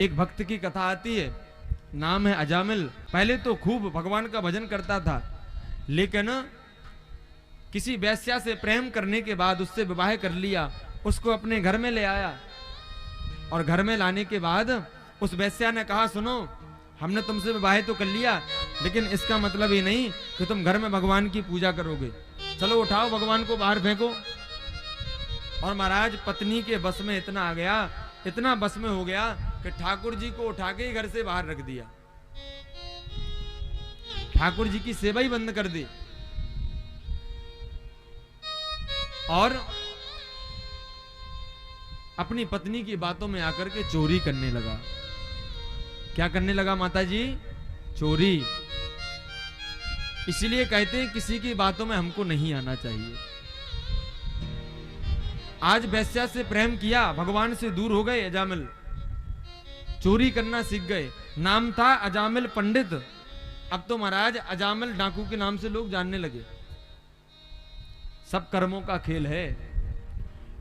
एक भक्त की कथा आती है, नाम है अजामिल। पहले तो खूब भगवान का भजन करता था, लेकिन किसी वैश्या से प्रेम करने के बाद उससे विवाह कर लिया, उसको अपने घर में ले आया। और घर में लाने के बाद उस वैश्या ने कहा, सुनो, हमने तुमसे विवाह तो कर लिया, लेकिन इसका मतलब ये नहीं कि तुम घर में भगवान की पूजा करोगे। चलो उठाओ, भगवान को बाहर फेंको। और महाराज पत्नी के बस में इतना आ गया, इतना बस में हो गया कि ठाकुर जी को उठा के घर से बाहर रख दिया, ठाकुर जी की सेवा ही बंद कर दी। और अपनी पत्नी की बातों में आकर के चोरी करने लगा। क्या करने लगा माता जी? चोरी। इसलिए कहते हैं किसी की बातों में हमको नहीं आना चाहिए। आज वैश्या से प्रेम किया, भगवान से दूर हो गए अजामिल, चोरी करना सीख गए। नाम था अजामिल पंडित, अब तो महाराज अजामिल डाकू के नाम से लोग जानने लगे। सब कर्मों का खेल है,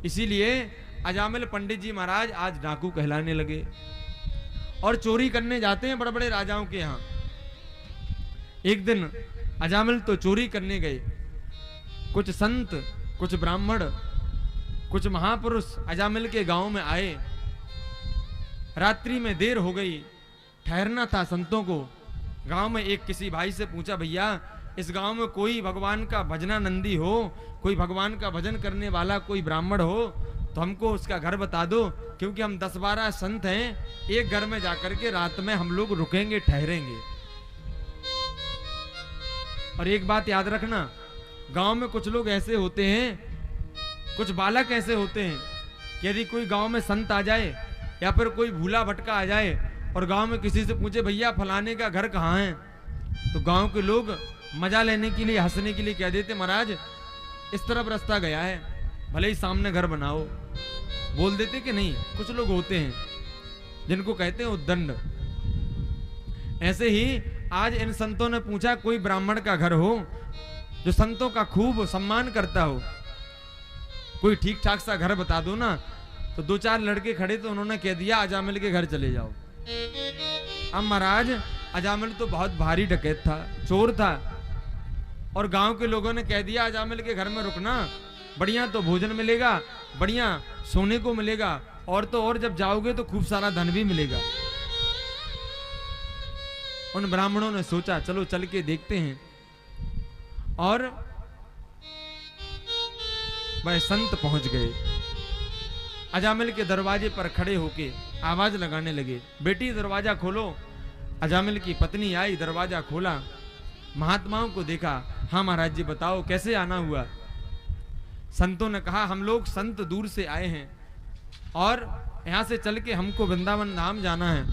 इसीलिए अजामिल पंडित जी महाराज आज डाकू कहलाने लगे और चोरी करने जाते हैं बड़े बड़े राजाओं के यहां। एक दिन अजामिल तो चोरी करने गए। कुछ संत, कुछ ब्राह्मण, कुछ महापुरुष अजामिल के गांव में आए। रात्रि में देर हो गई, ठहरना था संतों को। गांव में एक किसी भाई से पूछा, भैया इस गांव में कोई भगवान का भजनानंदी हो, कोई भगवान का भजन करने वाला कोई ब्राह्मण हो तो हमको उसका घर बता दो, क्योंकि हम 10-12 संत हैं, एक घर में जाकर के रात में हम लोग रुकेंगे, ठहरेंगे। और एक बात याद रखना, गांव में कुछ लोग ऐसे होते हैं, कुछ बालक ऐसे होते हैं कि यदि कोई गांव में संत आ जाए या फिर कोई भूला भटका आ जाए और गांव में किसी से पूछे, भैया फलाने का घर कहाँ है, तो गांव के लोग मजा लेने के लिए, हंसने के लिए कह देते, महाराज इस तरफ रास्ता गया है, भले ही सामने घर बनाओ। बोल देते कि नहीं। कुछ लोग होते हैं जिनको कहते हैं उद्दंड। ऐसे ही आज इन संतों ने पूछा, कोई ब्राह्मण का घर हो जो संतों का खूब सम्मान करता हो, कोई ठीक ठाक सा घर बता दो ना। तो 2-4 लड़के खड़े तो उन्होंने कह दिया, अजामिल के घर चले जाओ। अब महाराज अजामिल तो बहुत भारी डकैत था, चोर था, और गांव के लोगों ने कह दिया, अजामिल के घर में रुकना, बढ़िया तो भोजन मिलेगा, बढ़िया सोने को मिलेगा, और तो और जब जाओगे तो खूब सारा धन भी मिलेगा। उन ब्राह्मणों ने सोचा, चलो चल के देखते हैं। और वह संत पहुंच गए। अजामिल के दरवाजे पर खड़े होके आवाज लगाने लगे, बेटी दरवाजा खोलो। अजामिल की पत्नी आई, दरवाजा खोला, महात्माओं को देखा। हाँ महाराज जी बताओ कैसे आना हुआ? संतों ने कहा, हम लोग संत दूर से आए हैं और यहां से चल के हमको वृंदावन धाम जाना है।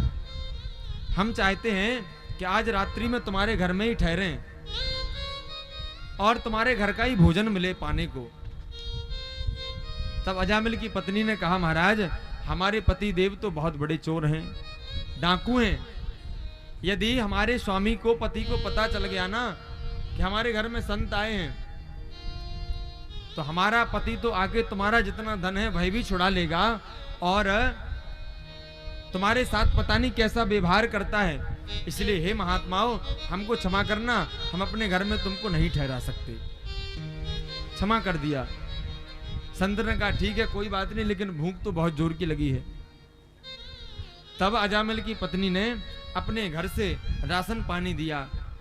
हम चाहते हैं कि आज रात्रि में तुम्हारे घर में ही ठहरें और तुम्हारे घर का ही भोजन मिले पाने को। तब अजामिल की पत्नी ने कहा, महाराज हमारे पति देव तो बहुत बड़े चोर हैं, डाकू हैं। यदि हमारे स्वामी को, पति को पता चल गया ना कि हमारे घर में संत आए हैं, तो हमारा पति तो आके तुम्हारा जितना धन है वह भी छुड़ा लेगा और तुम्हारे साथ पता नहीं कैसा व्यवहार करता है। इसलिए हे महात्माओं, हमको क्षमा करना, हम अपने घर में तुमको नहीं ठहरा सकते। क्षमा कर दिया। संत ने कहा, ठीक है कोई बात नहीं, लेकिन भूख तो बहुत जोर की लगी है। तब अजामिल की पत्नी ने अपने घर से राशन पानी दिया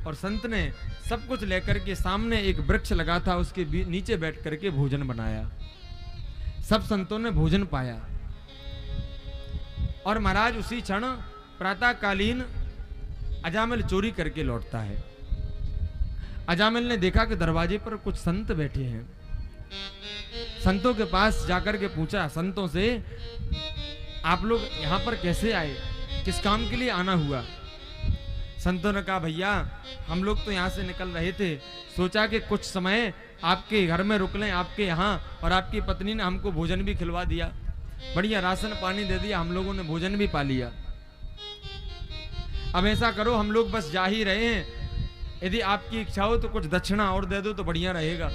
और संत ने सब कुछ लेकर के सामने एक वृक्ष लगा था, उसके नीचे बैठ करके भोजन बनाया। सब संतों ने भोजन पाया और महाराज उसी क्षण प्रातःकालीन अजामिल चोरी करके लौटता है। अजामिल ने देखा कि दरवाजे पर कुछ संत बैठे हैं। संतों के पास जाकर के पूछा संतों से, आप लोग यहाँ पर कैसे आए, किस काम के लिए आना हुआ? संतों ने कहा, भैया हम लोग तो यहाँ से निकल रहे थे, सोचा कि कुछ समय आपके घर में रुक लें आपके यहाँ, और आपकी पत्नी ने हमको भोजन भी खिलवा दिया, बढ़िया राशन पानी दे दिया, हम लोगों ने भोजन भी पा लिया। अब ऐसा करो, हम लोग बस जा ही रहे हैं, यदि आपकी इच्छा हो तो कुछ दक्षिणा और दे दो तो बढ़िया रहेगा।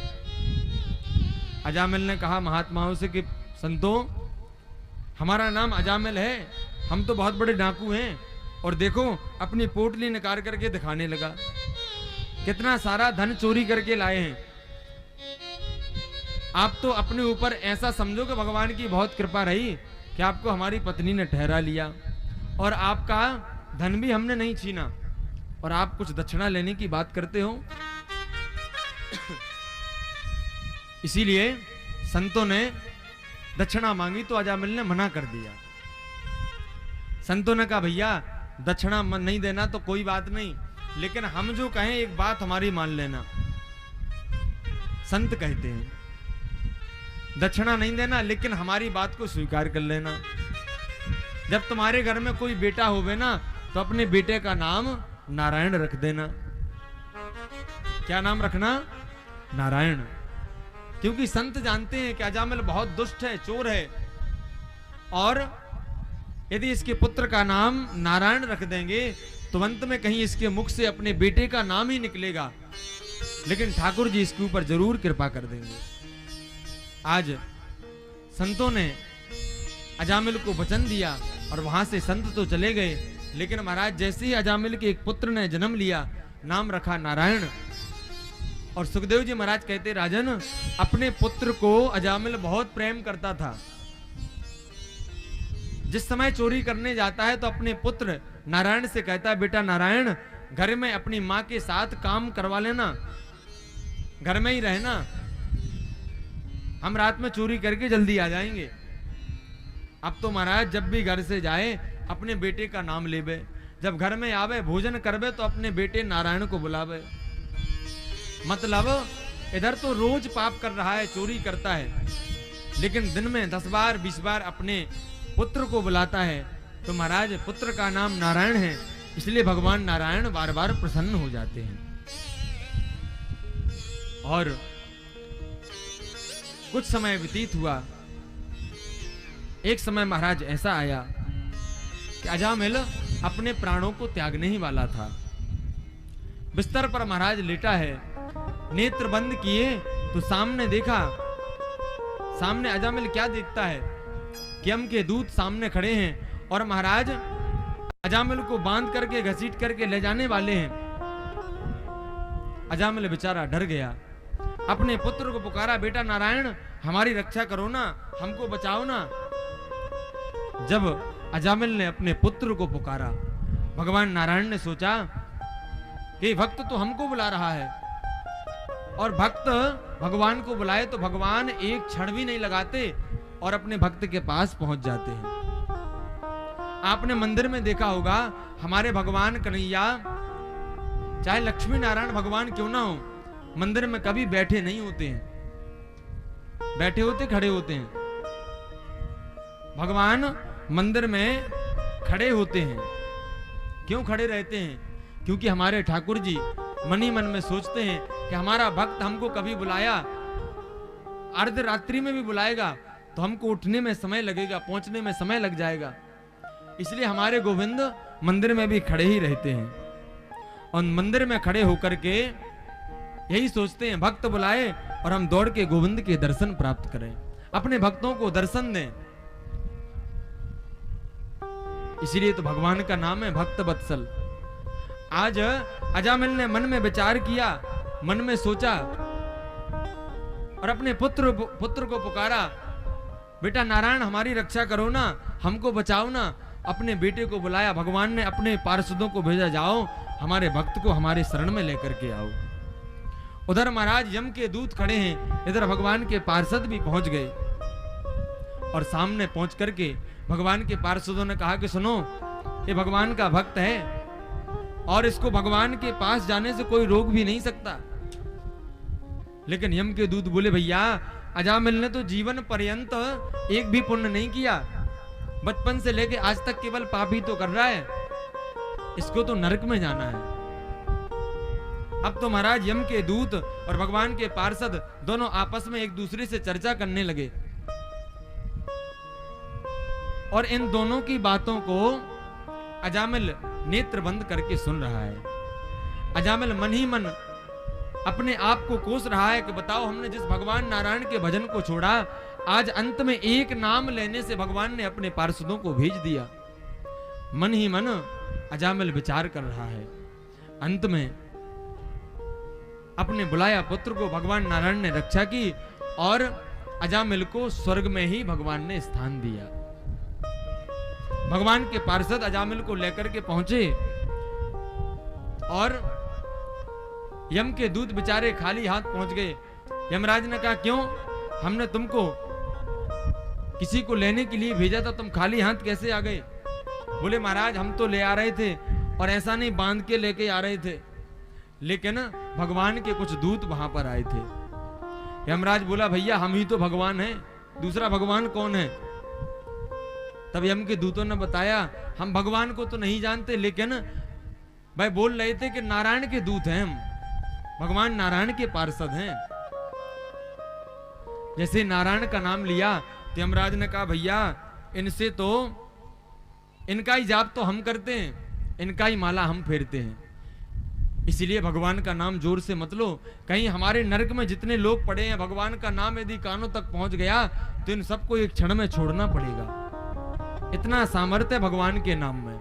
अजामिल ने कहा महात्माओं से कि संतों, हमारा नाम अजामिल है, हम तो बहुत बड़े डाकू हैं। और देखो अपनी पोटली निकाल करके दिखाने लगा, कितना सारा धन चोरी करके लाए हैं। आप तो अपने ऊपर ऐसा समझो कि भगवान की बहुत कृपा रही कि आपको हमारी पत्नी ने ठहरा लिया, और आपका धन भी हमने नहीं छीना, और आप कुछ दक्षिणा लेने की बात करते हो। इसीलिए संतों ने दक्षिणा मांगी तो अजामिल ने मना कर दिया। संतों ने कहा भैया दक्षिणा नहीं देना तो कोई बात नहीं, लेकिन हम जो कहें एक बात हमारी मान लेना। संत कहते हैं दक्षिणा नहीं देना, लेकिन हमारी बात को स्वीकार कर लेना। जब तुम्हारे घर में कोई बेटा होवे ना तो अपने बेटे का नाम नारायण रख देना। क्या नाम रखना? नारायण। क्योंकि संत जानते हैं कि अजामिल बहुत दुष्ट है, चोर है, और यदि इसके पुत्र का नाम नारायण रख देंगे तो अंत में कहीं इसके मुख से अपने बेटे का नाम ही निकलेगा, लेकिन ठाकुर जी इसके ऊपर जरूर कृपा कर देंगे। आज संतों ने अजामिल को वचन दिया और वहां से संत तो चले गए, लेकिन महाराज जैसे ही अजामिल के एक पुत्र ने जन्म लिया, नाम रखा नारायण। और सुखदेव जी महाराज कहते राजन, अपने पुत्र को अजामिल बहुत प्रेम करता था। जिस समय चोरी करने जाता है तो अपने पुत्र नारायण से कहता है बेटा नारायण घर में अपनी माँ के साथ काम करवा लेना, घर में ही रहना, हम रात में चोरी करके जल्दी आ जाएंगे। अब तो महाराज जब भी घर से जाए अपने बेटे का नाम लेवे, जब घर में आवे भोजन करवे तो अपने बेटे नारायण को बुलावे। मतलब इधर तो रोज पाप कर रहा है, चोरी करता है, लेकिन दिन में 10 बार 20 बार अपने पुत्र को बुलाता है। तो महाराज पुत्र का नाम नारायण है, इसलिए भगवान नारायण बार बार प्रसन्न हो जाते हैं। और कुछ समय व्यतीत हुआ। एक समय महाराज ऐसा आया कि अजामिल अपने प्राणों को त्यागने ही वाला था। बिस्तर पर महाराज लेटा है, नेत्र बंद किए तो सामने देखा, सामने अजामिल क्या देखता है कि यम के दूत सामने खड़े हैं और महाराज अजामिल को बांध करके घसीट करके ले जाने वाले हैं। अजामिल बेचारा डर गया, अपने पुत्र को पुकारा बेटा नारायण हमारी रक्षा करो ना, हमको बचाओ ना। जब अजामिल ने अपने पुत्र को पुकारा, भगवान नारायण ने सोचा कि भक्त तो हमको बुला रहा है, और भक्त भगवान को बुलाए तो भगवान एक क्षण भी नहीं लगाते और अपने भक्त के पास पहुंच जाते हैं। आपने मंदिर में देखा होगा हमारे भगवान कन्हैया, चाहे लक्ष्मी नारायण भगवान क्यों ना हो, मंदिर में कभी बैठे नहीं होते हैं, बैठे होते खड़े होते हैं। भगवान मंदिर में खड़े होते हैं। क्यों खड़े रहते हैं? क्योंकि हमारे ठाकुर जी मन ही मन में सोचते हैं कि हमारा भक्त हमको कभी बुलाया, अर्धरात्रि में भी बुलाएगा तो हमको उठने में समय लगेगा, पहुंचने में समय लग जाएगा। इसलिए हमारे गोविंद मंदिर में भी खड़े ही रहते हैं, और मंदिर में खड़े होकर के यही सोचते हैं भक्त बुलाए और हम दौड़ के गोविंद के दर्शन प्राप्त करें, अपने भक्तों को दर्शन दें। इसीलिए तो भगवान का नाम है भक्त वत्सल। आज अजामिल ने मन में विचार किया, मन में सोचा और अपने पुत्र को पुकारा, बेटा नारायण हमारी रक्षा करो ना, हमको बचाओ ना। अपने बेटे को बुलाया, भगवान ने अपने पार्षदों को भेजा, जाओ हमारे भक्त को हमारे शरण में लेकर के आओ। उधर महाराज यम के दूत खड़े हैं, इधर भगवान के पार्षद भी पहुंच गए, और सामने पहुंच करके भगवान के पार्षदों ने कहा कि सुनो, ये भगवान का भक्त है और इसको भगवान के पास जाने से कोई रोक भी नहीं सकता। लेकिन यम के दूत बोले भैया अजामिल ने तो जीवन पर्यंत एक भी पुण्य नहीं किया, बचपन से लेके आज तक केवल पाप ही तो कर रहा है, इसको तो नरक में जाना है। अब तो महाराज यम के दूत और भगवान के पार्षद दोनों आपस में एक दूसरे से चर्चा करने लगे, और इन दोनों की बातों को अजामिल नेत्र बंद करके सुन रहा है। अजामिल मन ही मन अपने आप को कोस रहा है कि बताओ, हमने जिस भगवान नारायण के भजन को छोड़ा, आज अंत में एक नाम लेने से भगवान ने अपने पार्षदों को भेज दिया। मन ही मन अजामिल विचार कर रहा है। अंत में अपने बुलाया पुत्र को भगवान नारायण ने रक्षा की और अजामिल को स्वर्ग में ही भगवान ने स्थान दिया। भगवान के पार्षद अजामिल को लेकर के पहुंचे और यम के दूत बेचारे खाली हाथ पहुंच गए। यमराज ने कहा, क्यों, हमने तुमको किसी को लेने के लिए भेजा था, तुम खाली हाथ कैसे आ गए? बोले, महाराज हम तो ले आ रहे थे और ऐसा नहीं बांध के लेके आ रहे थे, लेकिन भगवान के कुछ दूत वहां पर आए थे। यमराज बोला, भैया हम ही तो भगवान हैं, दूसरा भगवान कौन है? तब यम के दूतों ने बताया, हम भगवान को तो नहीं जानते, लेकिन भाई बोल रहे थे कि नारायण के दूत हैं हम, भगवान नारायण के पार्षद हैं। जैसे नारायण का नाम लिया तो यमराज ने कहा, भैया इनसे तो इनका ही जाप तो हम करते हैं, इनका ही माला हम फेरते हैं, इसलिए भगवान का नाम जोर से मत लो, कहीं हमारे नरक में जितने लोग पड़े हैं, भगवान का नाम यदि कानों तक पहुंच गया तो इन सबको एक क्षण में छोड़ना पड़ेगा। इतना सामर्थ्य है भगवान के नाम में।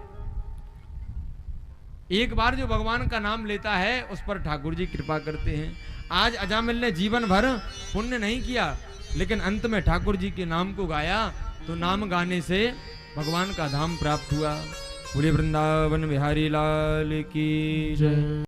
एक बार जो भगवान का नाम लेता है उस पर ठाकुर जी कृपा करते हैं। आज अजामिल ने जीवन भर पुण्य नहीं किया, लेकिन अंत में ठाकुर जी के नाम को गाया तो नाम गाने से भगवान का धाम प्राप्त हुआ। बोले वृंदावन बिहारी लाल की जय।